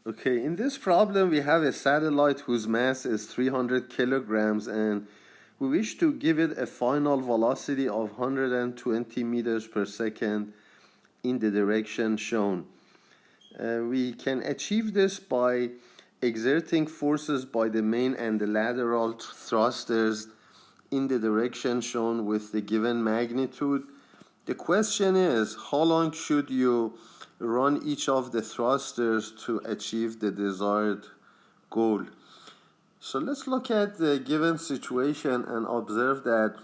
Okay, in this problem we have a satellite whose mass is 300 kilograms and we wish to give it a final velocity of 120 meters per second in the direction shown. We can achieve this by exerting forces by the main and the lateral thrusters in the direction shown with the given magnitude. The question is, how long should you run each of the thrusters to achieve the desired goal? So let's look at the given situation and observe that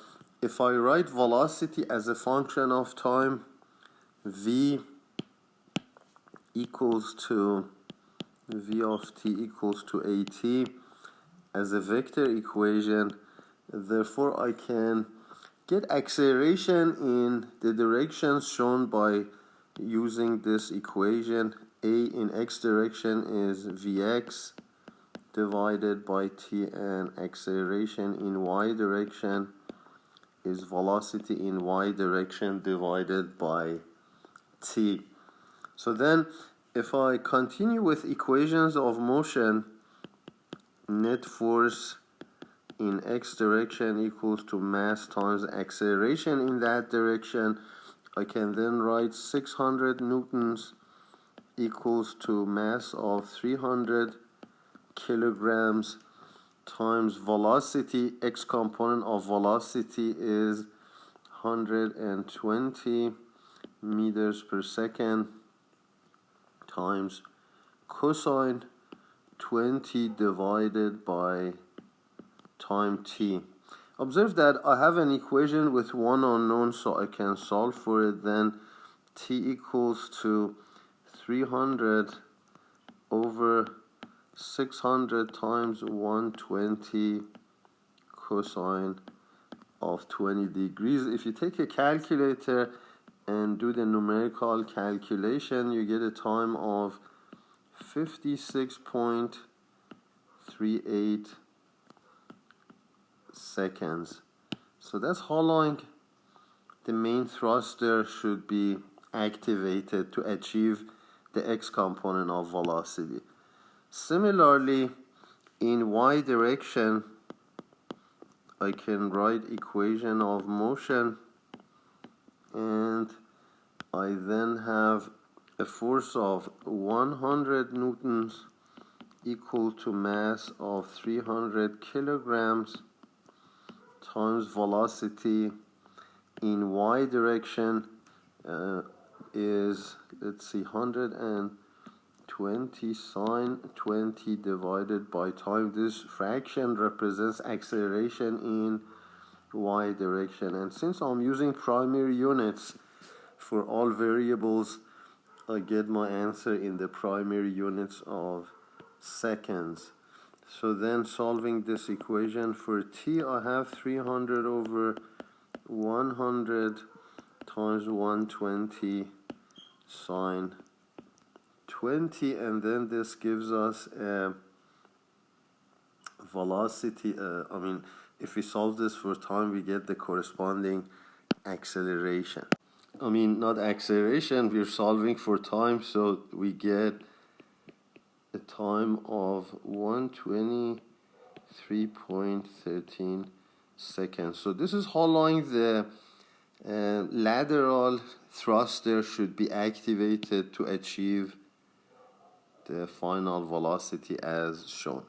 if I write velocity as a function of time, v equals to v of t equals to at as a vector equation, therefore I can get acceleration in the directions shown by using this equation. A in x direction is vx divided by t, and acceleration in y direction is velocity in y direction divided by t. So then if I continue with equations of motion, net force in x direction equals to mass times acceleration in that direction, I can then write 600 newtons equals to mass of 300 kilograms times velocity. X component of velocity is 120 meters per second times cosine 20 divided by time t. Observe that I have an equation with one unknown, so I can solve for it. Then t equals to 300 over 600 times 120 cosine of 20 degrees. If you take a calculator and do the numerical calculation, you get a time of 56.38 seconds. So that's how long the main thruster should be activated to achieve the x component of velocity. Similarly, in y direction, I can write equation of motion, and I then have a force of 100 newtons equal to mass of 300 kilograms times velocity in y direction is, let's see, 120 sine 20 divided by time. This fraction represents acceleration in y direction, and since I'm using primary units for all variables, I get my answer in the primary units of seconds. So then solving this equation for t, I have 300 over 100 times 120 sine 20, and then this gives us a velocity. If we solve this for time, we get the corresponding acceleration. Not acceleration, we're solving for time, so we get a time of 123.13 seconds. So this is how long the lateral thruster should be activated to achieve the final velocity as shown.